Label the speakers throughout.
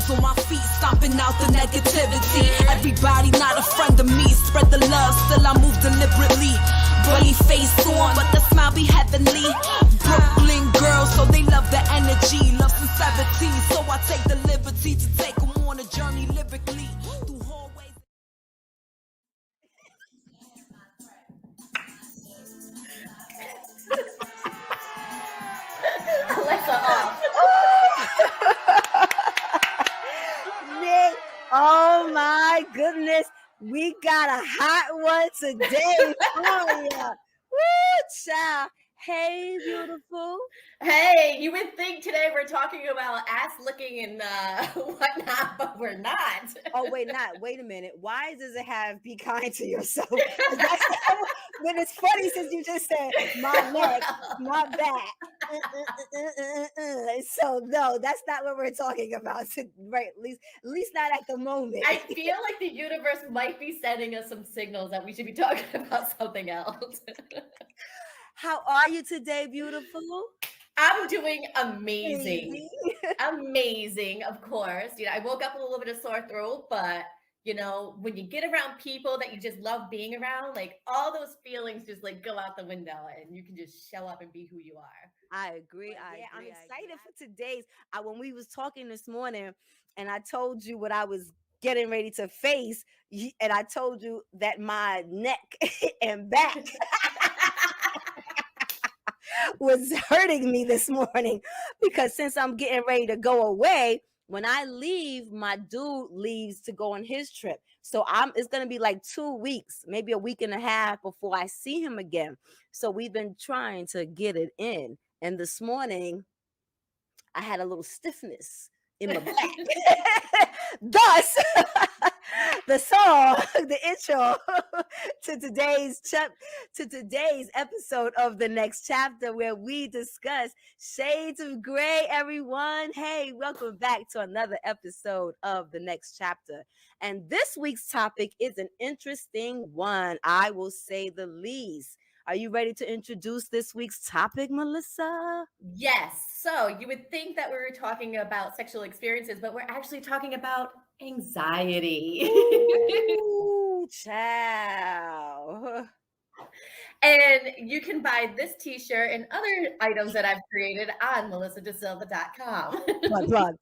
Speaker 1: hands on my feet, stomping out the negativity. Everybody not a friend of me. Spread the love, still I move deliberately. Bully face on, but the smile be heavenly. Brooklyn girls, so they love the energy. Love sincerity, so I take the liberty to take them on a journey lyrically. Through hallways.
Speaker 2: Alexa off.
Speaker 3: Nick, oh my goodness, we got a hot one today for ya. Woo, child. Hey, beautiful.
Speaker 2: Hey, you would think today we're talking about ass licking and whatnot, but we're not.
Speaker 3: Oh, wait a minute. Why does it have be kind to yourself? But it's funny since you just said my neck, my back. So no, that's not what we're talking about. Right, at least not at the moment.
Speaker 2: I feel like the universe might be sending us some signals that we should be talking about something else.
Speaker 3: How are you today, beautiful?
Speaker 2: I'm doing amazing. Amazing, of course. You know, I woke up with a little bit of sore throat, but you know, when you get around people that you just love being around, like all those feelings just like go out the window and you can just show up and be who you are.
Speaker 3: I agree. I'm excited for today's. When we was talking this morning, and I told you what I was getting ready to face, and I told you that my neck and back was hurting me this morning because since I'm getting ready to go away, when I leave, my dude leaves to go on his trip. So it's going to be like 2 weeks, maybe a week and a half before I see him again. So we've been trying to get it in. And this morning, I had a little stiffness in my back. Thus, the song, the intro to today's episode of The Next Chapter, where we discuss shades of gray, everyone. Hey, welcome back to another episode of The Next Chapter. And this week's topic is an interesting one, I will say the least. Are you ready to introduce this week's topic, Melissa?
Speaker 2: Yes. So you would think that we were talking about sexual experiences, but we're actually talking about anxiety.
Speaker 3: Ooh, child.
Speaker 2: And you can buy this t-shirt and other items that I've created on melissadasilva.com.
Speaker 3: Plug.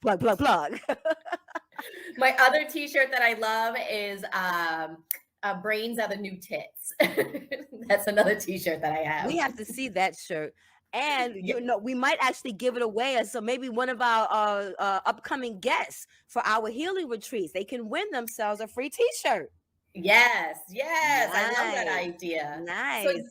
Speaker 2: My other t-shirt that I love is brains are the new tits. That's another t-shirt that I have.
Speaker 3: We have to see that shirt. And you know, we might actually give it away. So maybe one of our upcoming guests for our healing retreats, they can win themselves a free t-shirt.
Speaker 2: Yes.
Speaker 3: Nice.
Speaker 2: I love that idea.
Speaker 3: Nice.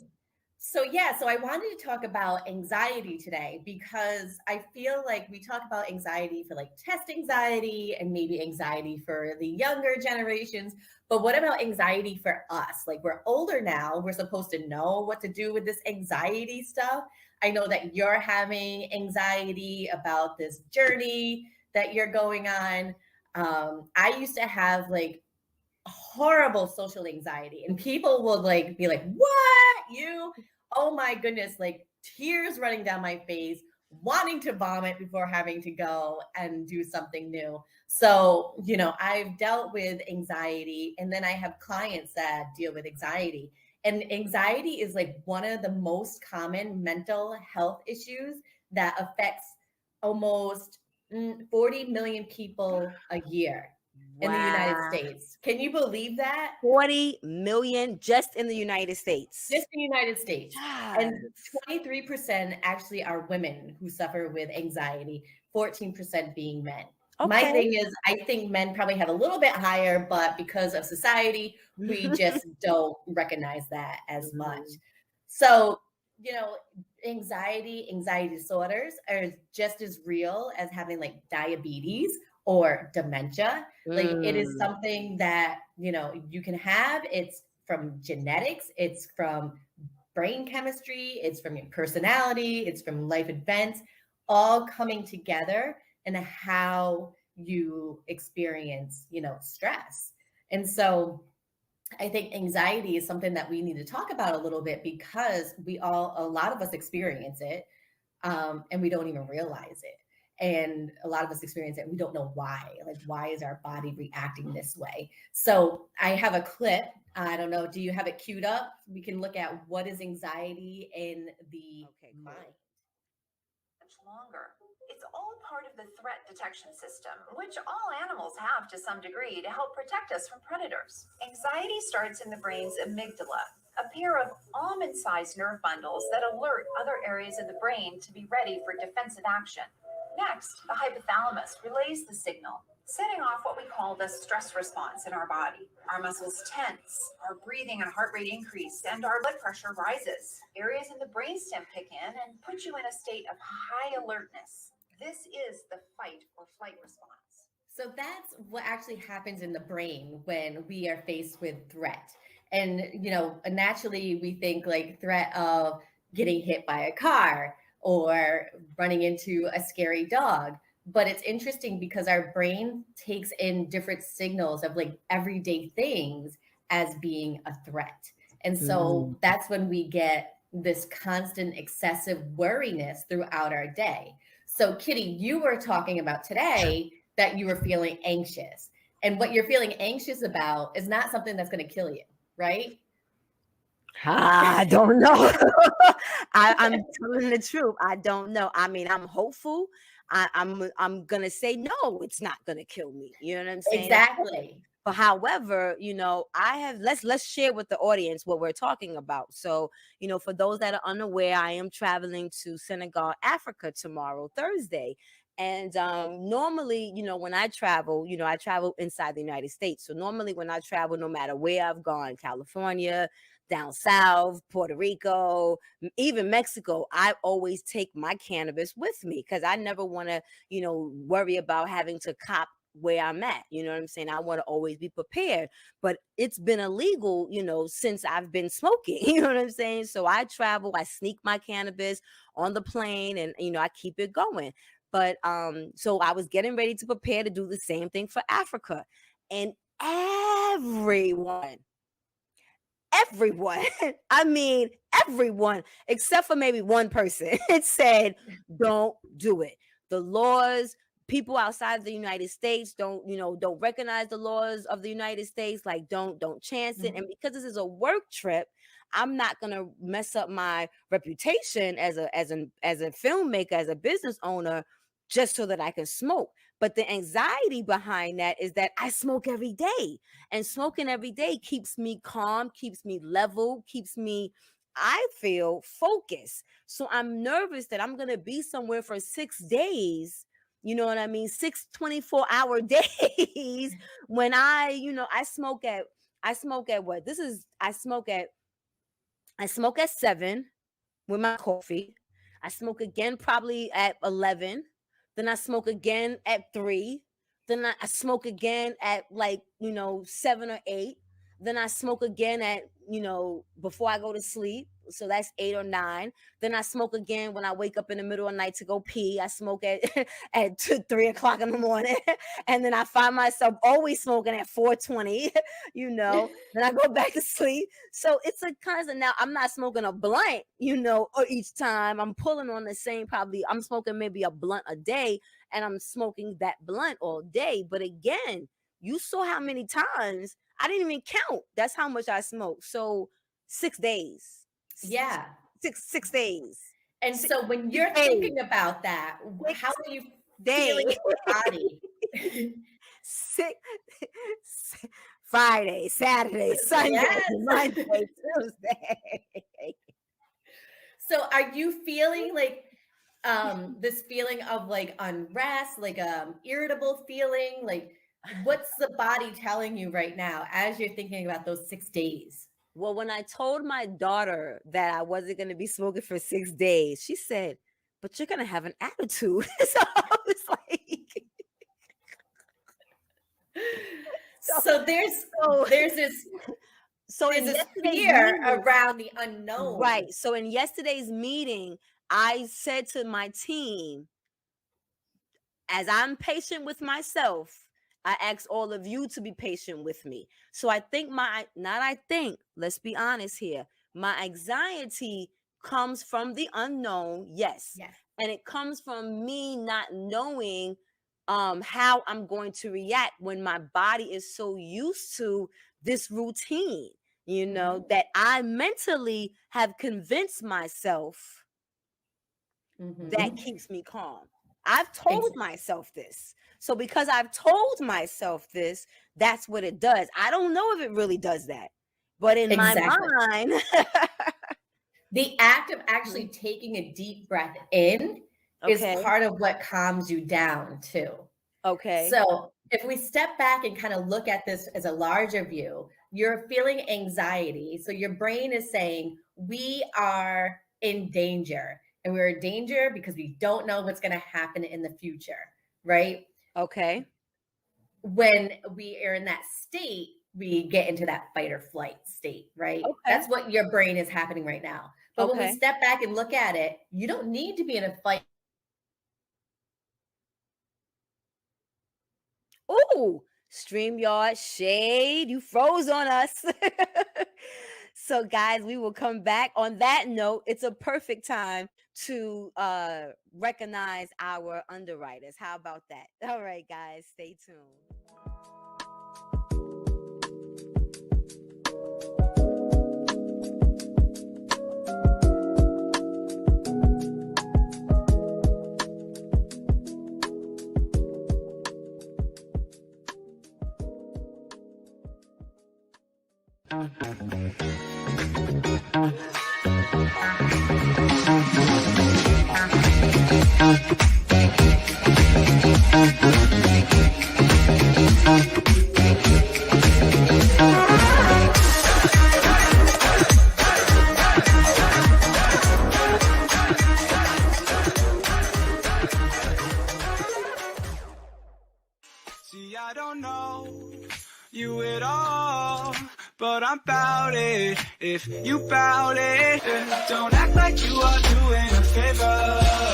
Speaker 2: So I wanted to talk about anxiety today because I feel like we talk about anxiety for like test anxiety and maybe anxiety for the younger generations. But what about anxiety for us? Like we're older now, we're supposed to know what to do with this anxiety stuff. I know that you're having anxiety about this journey that you're going on. I used to have like horrible social anxiety and people will like be like, what? You? Oh my goodness, like tears running down my face, wanting to vomit before having to go and do something new. So, you know, I've dealt with anxiety and then I have clients that deal with anxiety. And anxiety is like one of the most common mental health issues that affects almost 40 million people a year. In the United States. Can you believe that?
Speaker 3: 40 million just in the United States.
Speaker 2: Just in the United States. Yes. And 23% actually are women who suffer with anxiety, 14% being men. Okay. My thing is, I think men probably have a little bit higher, but because of society, we just don't recognize that as much. So, you know, anxiety disorders are just as real as having like diabetes or dementia. Like it is something that, you know, you can have. It's from genetics, it's from brain chemistry, it's from your personality, it's from life events, all coming together and how you experience, you know, stress. And so I think anxiety is something that we need to talk about a little bit because a lot of us experience it and we don't even realize it. And a lot of us experience it. We don't know why. Like, why is our body reacting this way? So I have a clip. I don't know. Do you have it queued up? We can look at what is anxiety in the mind.
Speaker 4: Much longer. It's all part of the threat detection system, which all animals have to some degree to help protect us from predators. Anxiety starts in the brain's amygdala, a pair of almond-sized nerve bundles that alert other areas of the brain to be ready for defensive action. Next, the hypothalamus relays the signal, setting off what we call the stress response in our body. Our muscles tense, our breathing and heart rate increase, and our blood pressure rises. Areas in the brainstem kick in and put you in a state of high alertness. This is the fight or flight response.
Speaker 2: So that's what actually happens in the brain when we are faced with threat. And, naturally we think like threat of getting hit by a car or running into a scary dog. But it's interesting because our brain takes in different signals of like everyday things as being a threat. And so that's when we get this constant excessive worriness throughout our day. So Kitty, you were talking about today that you were feeling anxious. And what you're feeling anxious about is not something that's going to kill you, right?
Speaker 3: I don't know. I'm telling the truth. I don't know. I mean, I'm hopeful. I'm gonna say no, it's not gonna kill me. You know what I'm saying?
Speaker 2: Exactly.
Speaker 3: But however, I have let's share with the audience what we're talking about. So, for those that are unaware, I am traveling to Senegal, Africa tomorrow, Thursday. And normally, when I travel, I travel inside the United States. So normally when I travel, no matter where I've gone, California, down south, Puerto Rico, even Mexico, I always take my cannabis with me because I never want to, worry about having to cop where I'm at. You know what I'm saying? I want to always be prepared. But it's been illegal, since I've been smoking. You know what I'm saying? So I travel, I sneak my cannabis on the plane and, I keep it going. But so I was getting ready to prepare to do the same thing for Africa. And everyone, I mean, everyone, except for maybe one person, it said, don't do it. The laws, people outside the United States don't recognize the laws of the United States. Like, don't chance it. And because this is a work trip, I'm not going to mess up my reputation as a filmmaker, as a business owner, just so that I can smoke. But the anxiety behind that is that I smoke every day, and smoking every day keeps me calm, keeps me level, keeps me, I feel, focused. So I'm nervous that I'm going to be somewhere for 6 days. You know what I mean? 6 24-hour days when I smoke at what? I smoke at 7 with my coffee. I smoke again probably at 11. Then I smoke again at 3. Then I smoke again at 7 or 8. Then I smoke again at, before I go to sleep. So that's 8 or 9. Then I smoke again when I wake up in the middle of the night to go pee. I smoke at 3 o'clock in the morning. And then I find myself always smoking at 4:20, then I go back to sleep. So it's a constant. Now I'm not smoking a blunt, or each time I'm pulling on the same, probably I'm smoking maybe a blunt a day, and I'm smoking that blunt all day. But again, you saw how many times I didn't even count. That's how much I smoked. So 6 days.
Speaker 2: Yeah.
Speaker 3: 6 days.
Speaker 2: And so when you're thinking about that, how are you feeling in your body?
Speaker 3: Friday, Saturday, Sunday, Monday, Tuesday.
Speaker 2: So are you feeling like this feeling of like unrest, like irritable feeling? Like, what's the body telling you right now as you're thinking about those 6 days?
Speaker 3: Well, when I told my daughter that I wasn't going to be smoking for 6 days, she said, but you're going to have an attitude. So I was like...
Speaker 2: So there's this fear around the unknown.
Speaker 3: Right. So in yesterday's meeting, I said to my team, as I'm patient with myself, I ask all of you to be patient with me. So I think let's be honest here. My anxiety comes from the unknown. Yes. And it comes from me not knowing how I'm going to react when my body is so used to this routine, that I mentally have convinced myself that keeps me calm. I've told myself this. So because I've told myself this, that's what it does. I don't know if it really does that. But in my mind,
Speaker 2: the act of actually taking a deep breath in is part of what calms you down too.
Speaker 3: Okay.
Speaker 2: So if we step back and kind of look at this as a larger view, you're feeling anxiety. So your brain is saying, we are in danger. And we're in danger because we don't know what's going to happen in the future, right?
Speaker 3: Okay.
Speaker 2: When we are in that state, we get into that fight or flight state, right?
Speaker 3: Okay.
Speaker 2: That's what your brain is happening right now. But when we step back and look at it, you don't need to be in a fight.
Speaker 3: Ooh, StreamYard shade. You froze on us. So, guys, we will come back. On that note, it's a perfect time to recognize our underwriters. How about that? All right, guys, stay tuned.
Speaker 5: See, I don't know you at all, but I'm bout it if you bout it. Don't act like you are doing a favor,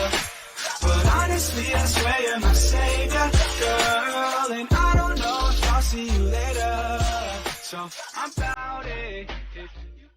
Speaker 5: but honestly I swear you're my savior, girl. And I don't know if I'll see you later, so I'm bout it if you.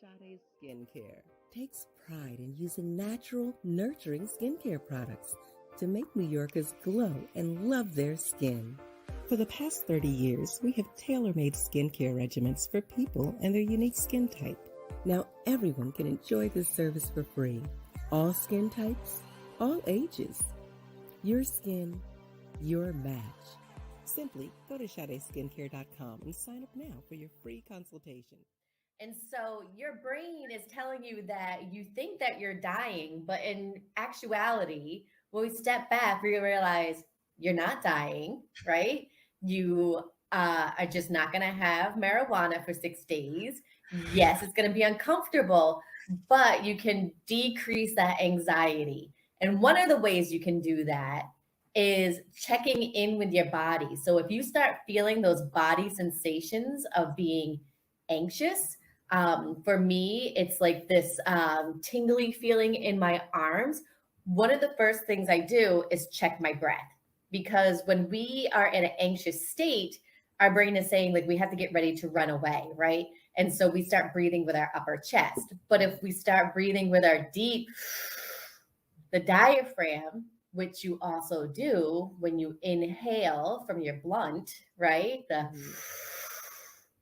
Speaker 6: Sade's Skincare takes pride in using natural, nurturing skincare products to make New Yorkers glow and love their skin. For the past 30 years, we have tailor-made skincare regimens for people and their unique skin type. Now everyone can enjoy this service for free. All skin types, all ages. Your skin, your match. Simply go to SadeSkincare.com and sign up now for your free consultation.
Speaker 2: And so your brain is telling you that you think that you're dying, but in actuality, when we step back, we realize you're not dying, right? You are just not going to have marijuana for 6 days. Yes, it's going to be uncomfortable, but you can decrease that anxiety. And one of the ways you can do that is checking in with your body. So if you start feeling those body sensations of being anxious, for me, it's like this tingly feeling in my arms. One of the first things I do is check my breath, because when we are in an anxious state, our brain is saying like we have to get ready to run away, right? And so we start breathing with our upper chest. But if we start breathing with our deep, the diaphragm, which you also do when you inhale from your blunt, right?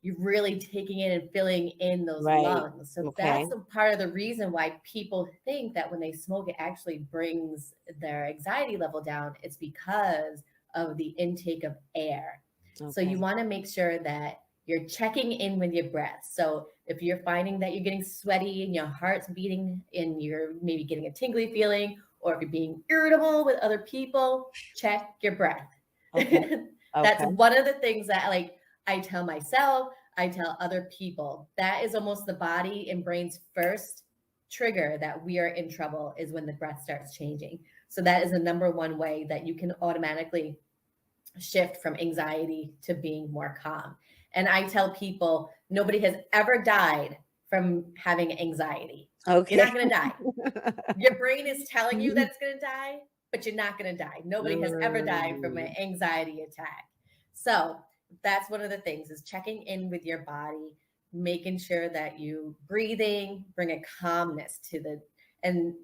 Speaker 2: You're really taking in and filling in those lungs. So that's a part of the reason why people think that when they smoke, it actually brings their anxiety level down. It's because of the intake of air. So you want to make sure that you're checking in with your breath. So if you're finding that you're getting sweaty and your heart's beating and you're maybe getting a tingly feeling, or if you're being irritable with other people, check your breath. That's one of the things that like I tell myself, I tell other people. That is almost the body and brain's first trigger that we are in trouble, is when the breath starts changing. So that is the number one way that you can automatically shift from anxiety to being more calm. And I tell people, nobody has ever died from having anxiety.
Speaker 3: Okay.
Speaker 2: You're not going to die. Your brain is telling you that it's going to die, but you're not going to die. Nobody has ever died from an anxiety attack. So that's one of the things, is checking in with your body, making sure that you breathing, bring a calmness to the, and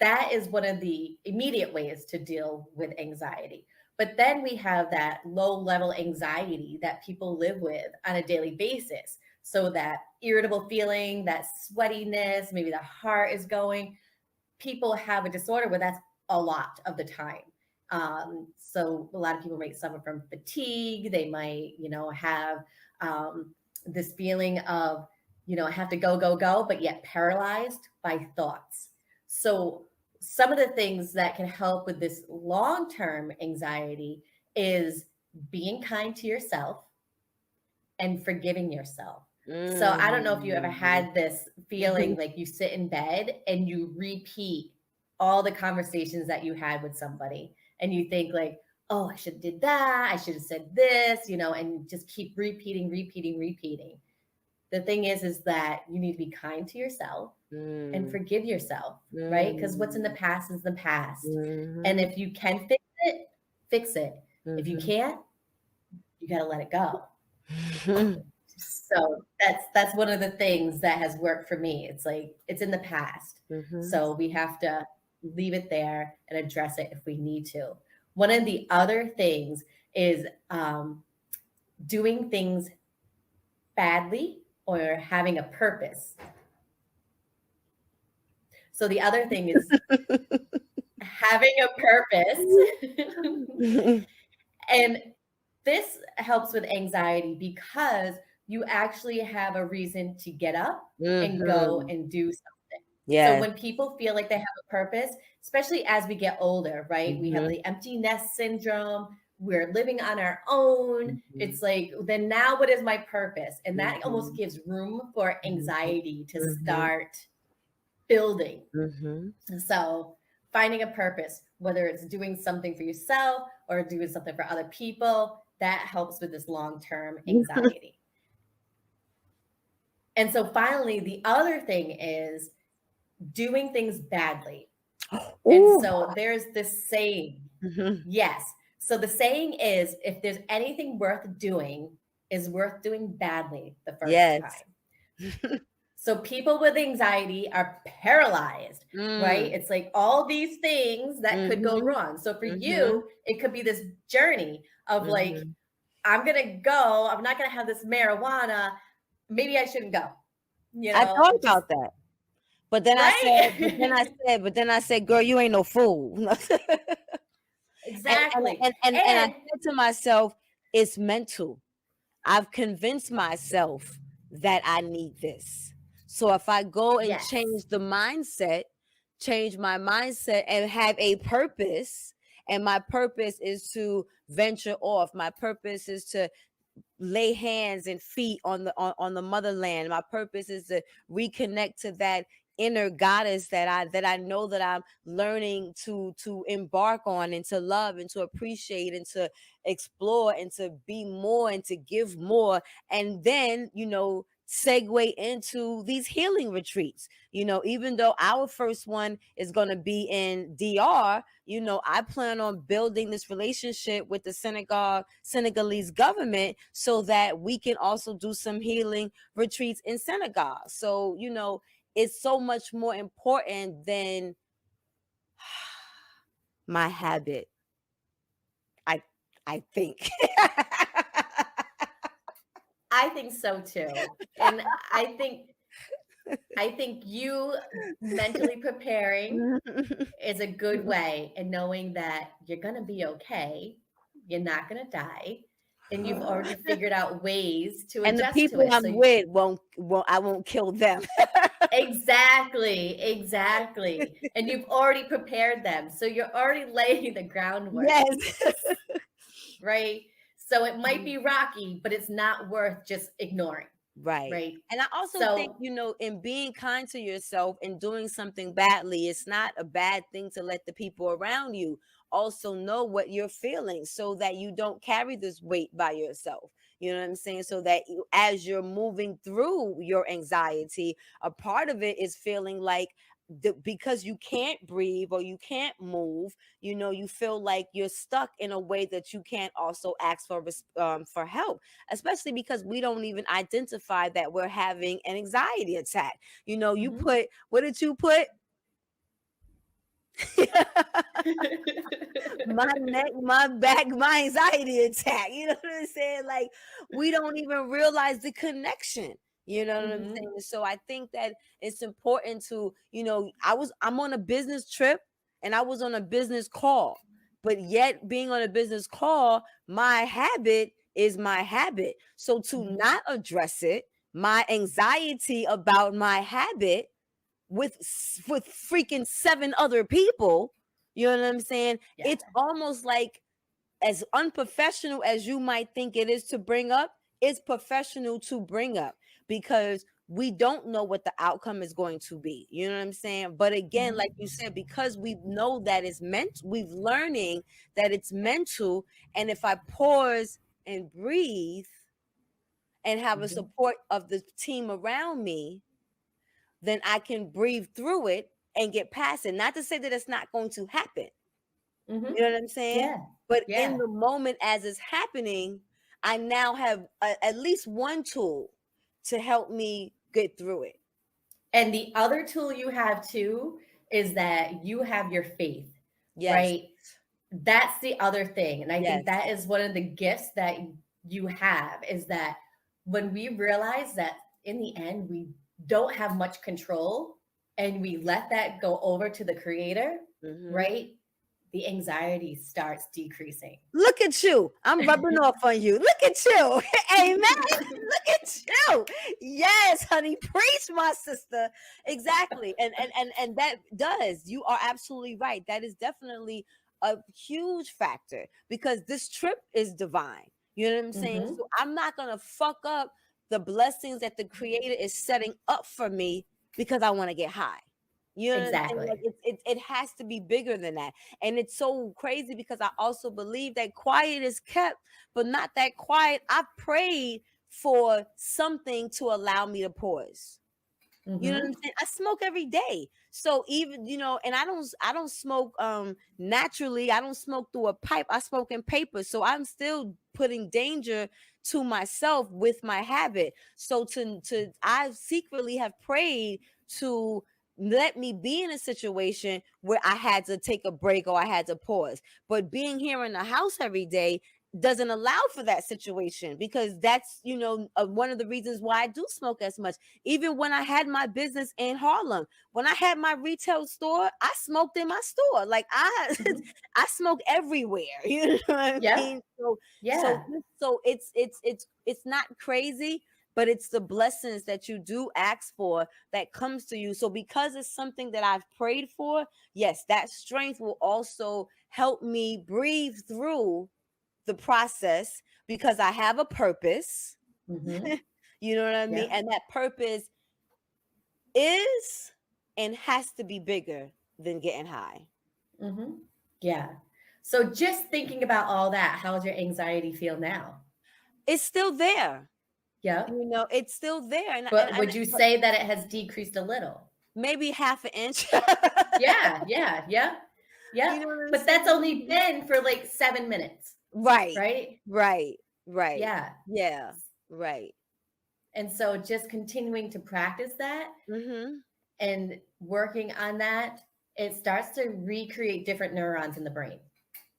Speaker 2: that is one of the immediate ways to deal with anxiety. But then we have that low level anxiety that people live with on a daily basis. So that irritable feeling, that sweatiness, maybe the heart is going. People have a disorder where that's a lot of the time. So a lot of people might suffer from fatigue. They might, have this feeling of, have to go, but yet paralyzed by thoughts. So some of the things that can help with this long-term anxiety is being kind to yourself and forgiving yourself. So I don't know if you ever had this feeling like you sit in bed and you repeat all the conversations that you had with somebody, and you think like, oh, I should have did that. I should have said this, and just keep repeating. The thing is that you need to be kind to yourself and forgive yourself, right? Because what's in the past is the past. And if you can fix it. If you can't, you got to let it go. So that's one of the things that has worked for me. It's like, it's in the past. So we have to leave it there and address it if we need to. One of the other things is doing things badly or having a purpose. So the other thing is having a purpose. And this helps with anxiety because you actually have a reason to get up and go and do something.
Speaker 3: Yeah.
Speaker 2: So when people feel like they have a purpose, especially as we get older, right? We have the empty nest syndrome. We're living on our own. It's like, then now what is my purpose? And that almost gives room for anxiety to start building. So finding a purpose, whether it's doing something for yourself or doing something for other people, that helps with this long-term anxiety. And so finally, the other thing is doing things badly. And so there's this saying, yes. So the saying is, if there's anything worth doing, is worth doing badly the first time. So people with anxiety are paralyzed, right? It's like all these things that could go wrong. So for you, it could be this journey of like, I'm going to go, I'm not going to have this marijuana. Maybe I shouldn't go.
Speaker 3: I thought about that. But then
Speaker 2: right?
Speaker 3: I said, girl, you ain't no fool.
Speaker 2: Exactly.
Speaker 3: And I said to myself, it's mental. I've convinced myself that I need this. So if I go and change my mindset and have a purpose, and my purpose is to venture off, my purpose is to lay hands and feet on the motherland, my purpose is to reconnect to that inner goddess that I know that I'm learning to embark on and to love and to appreciate and to explore and to be more and to give more, and then segue into these healing retreats. Even though our first one is going to be in DR, I plan on building this relationship with the Senegalese government so that we can also do some healing retreats in Senegal. So, it's so much more important than my habit. I think.
Speaker 2: I think so too. And I think you mentally preparing is a good way, and knowing that you're going to be okay. You're not going to die. And you've already figured out ways to adjust to it.
Speaker 3: And the people I'm with I won't kill them.
Speaker 2: Exactly. And you've already prepared them. So you're already laying the groundwork.
Speaker 3: Yes.
Speaker 2: Right? So it might be rocky, but it's not worth just ignoring.
Speaker 3: Right. And I also think, in being kind to yourself and doing something badly, it's not a bad thing to let the people around you also know what you're feeling so that you don't carry this weight by yourself. You know what I'm saying? So that as you're moving through your anxiety, a part of it is feeling like because you can't breathe or you can't move, you feel like you're stuck in a way that you can't also ask for help, especially because we don't even identify that we're having an anxiety attack. You put, what did you put? My neck, my back, my anxiety attack. You know what I'm saying? Like, we don't even realize the connection. You know what I'm saying? So I think that it's important to, I'm on a business trip and I was on a business call, but yet being on a business call, my habit is my habit. So to not address it, my anxiety about my habit with freaking 7 other people, you know what I'm saying? Yeah. It's almost like, as unprofessional as you might think it is to bring up, it's professional to bring up, because we don't know what the outcome is going to be. You know what I'm saying? But again, like you said, because we know that it's we've learning that it's mental. And if I pause and breathe and have a support of the team around me, then I can breathe through it and get past it. Not to say that it's not going to happen. You know what I'm saying? Yeah. But in the moment as it's happening, I now have at least one tool to help me get through it.
Speaker 2: And the other tool you have too is that you have your faith, right? That's the other thing. And I think that is one of the gifts that you have, is that when we realize that in the end, we don't have much control and we let that go over to the creator, right? The anxiety starts decreasing.
Speaker 3: Look at you. I'm rubbing off on you. Look at you. Amen. Look at you. Yes, honey. Preach, my sister. Exactly. And that does. You are absolutely right. That is definitely a huge factor, because this trip is divine. You know what I'm saying? So I'm not going to fuck up the blessings that the creator is setting up for me because I want to get high. You know, exactly. Like it has to be bigger than that. And it's so crazy because I also believe that quiet is kept, but not that quiet. I prayed for something to allow me to pause. You know what I'm saying? I smoke every day. So even, and I don't smoke naturally. I don't smoke through a pipe. I smoke in paper. So I'm still putting danger to myself with my habit. So I secretly have prayed to let me be in a situation where I had to take a break or I had to pause. But being here in the house every day doesn't allow for that situation, because that's, one of the reasons why I do smoke as much. Even when I had my business in Harlem, when I had my retail store, I smoked in my store. Like I smoke everywhere. You know what I mean? So it's not crazy, but it's the blessings that you do ask for that comes to you. So because it's something that I've prayed for, yes, that strength will also help me breathe through the process, because I have a purpose. You know what I mean? And that purpose is and has to be bigger than getting high.
Speaker 2: Yeah. So just thinking about all that, how does your anxiety feel now?
Speaker 3: It's still there.
Speaker 2: Yeah.
Speaker 3: It's still there.
Speaker 2: But would you say that it has decreased a little?
Speaker 3: Maybe half an inch.
Speaker 2: Yeah. But that's only been for like 7 minutes.
Speaker 3: Right.
Speaker 2: Yeah.
Speaker 3: Right.
Speaker 2: And so just continuing to practice that and working on that, it starts to recreate different neurons in the brain.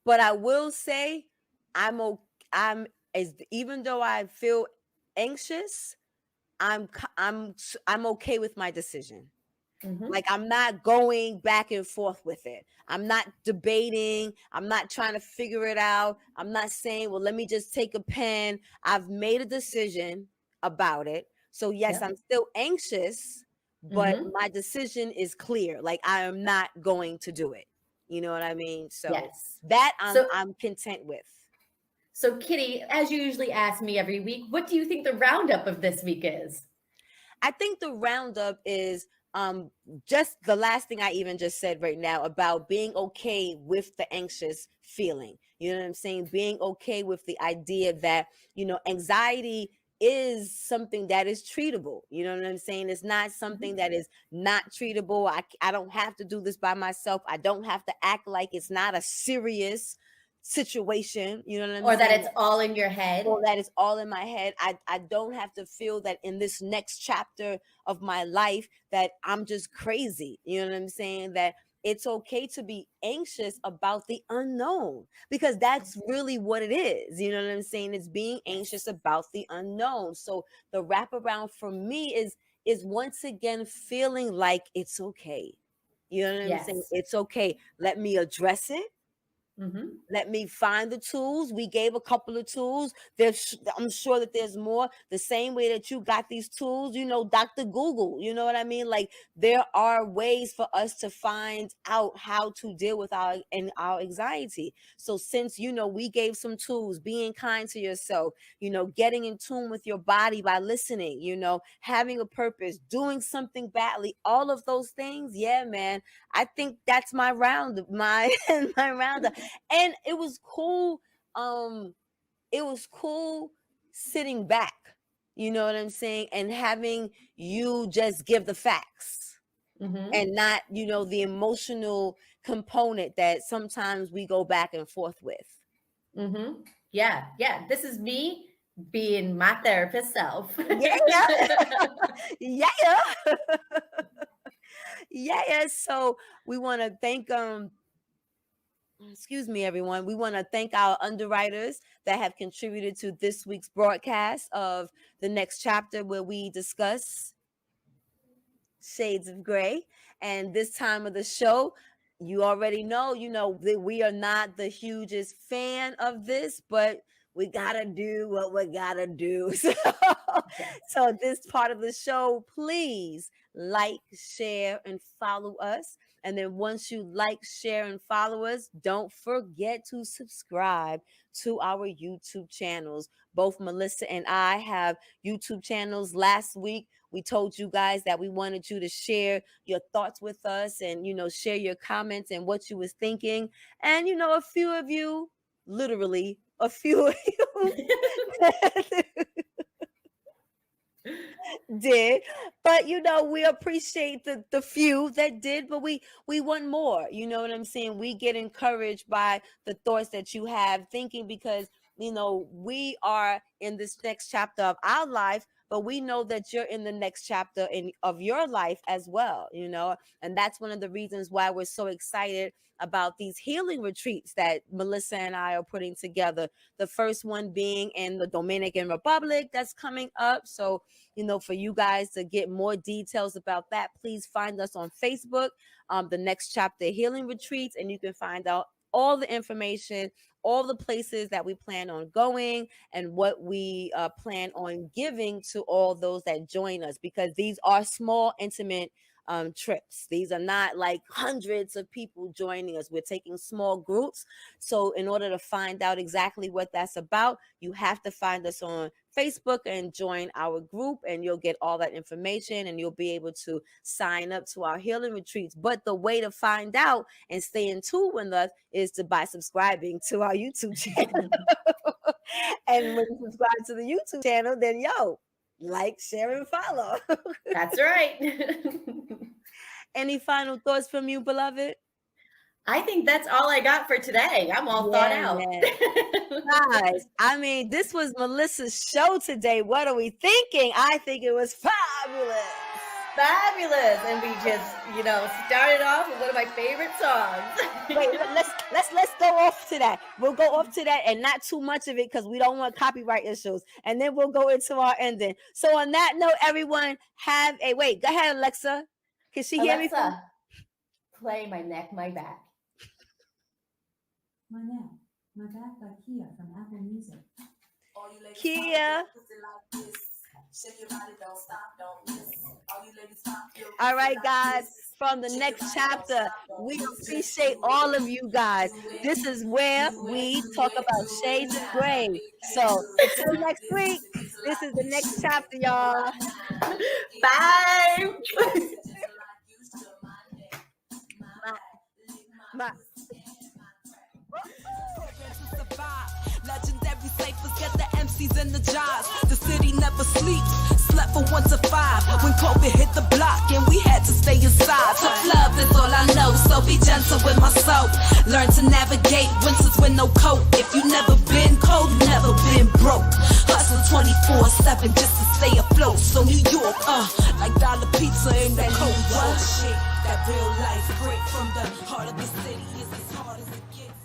Speaker 3: But I will say, even though I feel anxious, I'm okay with my decision. Like, I'm not going back and forth with it. I'm not debating. I'm not trying to figure it out. I'm not saying, well, let me just take a pen. I've made a decision about it. So yes, I'm still anxious, but my decision is clear. Like, I am not going to do it. You know what I mean? So that I'm content with.
Speaker 2: So Kitty, as you usually ask me every week, what do you think the roundup of this week is?
Speaker 3: I think the roundup is just the last thing I even just said right now about being okay with the anxious feeling. You know what I'm saying? Being okay with the idea that, anxiety is something that is treatable. You know what I'm saying? It's not something that is not treatable. I don't have to do this by myself. I don't have to act like it's not a serious situation. You know what I'm saying?
Speaker 2: Or that it's all in your head.
Speaker 3: Or that it's all in my head. I don't have to feel that in this next chapter of my life that I'm just crazy. You know what I'm saying? That it's okay to be anxious about the unknown, because that's really what it is. You know what I'm saying? It's being anxious about the unknown. So the wraparound for me is once again feeling like it's okay. You know what I'm saying? It's okay. Let me address it. Let me find the tools. We gave a couple of tools. I'm sure that there's more. The same way that you got these tools, Dr. Google, you know what I mean? Like, there are ways for us to find out how to deal with our anxiety. So since, we gave some tools, being kind to yourself, getting in tune with your body by listening, having a purpose, doing something badly, all of those things. Yeah, man. I think that's my roundup. And it was cool. It was cool sitting back, you know what I'm saying, and having you just give the facts and not, the emotional component that sometimes we go back and forth with.
Speaker 2: Yeah. This is me being my therapist self.
Speaker 3: Yeah. So we want to thank excuse me, everyone. We want to thank our underwriters that have contributed to this week's broadcast of the next chapter, where we discuss shades of gray. And this time of the show, you already know, that we are not the hugest fan of this, but we gotta do what we gotta do. So this part of the show, please like, share, and follow us. And then once you like, share, and follow us, don't forget to subscribe to our YouTube channels. Both Melissa and I have YouTube channels. Last week, we told you guys that we wanted you to share your thoughts with us and, share your comments and what you was thinking. And, a few of you, literally a few of you did, but we appreciate the few that did, but we want more. You know what I'm saying? We get encouraged by the thoughts that you have thinking, because we are in this next chapter of our life, but we know that you're in the next chapter of your life as well, and that's one of the reasons why we're so excited about these healing retreats that Melissa and I are putting together. The first one being in the Dominican Republic that's coming up. So, for you guys to get more details about that, please find us on Facebook, the Next Chapter Healing Retreats, and you can find out all the information, all the places that we plan on going, and what we plan on giving to all those that join us, because these are small, intimate trips. These are not like hundreds of people joining us. We're taking small groups. So in order to find out exactly what that's about, you have to find us on Facebook and join our group, and you'll get all that information, and you'll be able to sign up to our healing retreats. But the way to find out and stay in tune with us is by subscribing to our YouTube channel. And when you subscribe to the YouTube channel, then like, share, and follow.
Speaker 2: That's right.
Speaker 3: Any final thoughts from you, beloved?
Speaker 2: I think that's all I got for today. I'm all thought out.
Speaker 3: Guys, this was Melissa's show today. What are we thinking? I think it was fabulous.
Speaker 2: Fabulous. And we just, started off with one of my favorite songs.
Speaker 3: Wait, let's go off to that. We'll go off to that, and not too much of it, because we don't want copyright issues. And then we'll go into our ending. So on that note, everyone, go ahead, Alexa. Can she hear me?
Speaker 2: Play My Neck, My Back.
Speaker 7: My Neck, My Back by Kia from Apple Music.
Speaker 3: Kia. All right, guys, from the next chapter, we appreciate all of you guys. This is where we talk about shades of gray. So until next week, this is the next chapter, y'all.
Speaker 2: Bye.
Speaker 3: My-
Speaker 1: Legendary ciphers get the MCs in the jobs. The city never sleeps. Slept from 1 to 5 when COVID hit the block and we had to stay inside. Tough love is all I know, so be gentle with my soul. Learn to navigate winters with no coat. If you never been cold, never been broke. Hustle 24/7 just to stay afloat. So New York, like dollar pizza in the cold. Shit, that real life break from the heart of the city is as hard as it gets.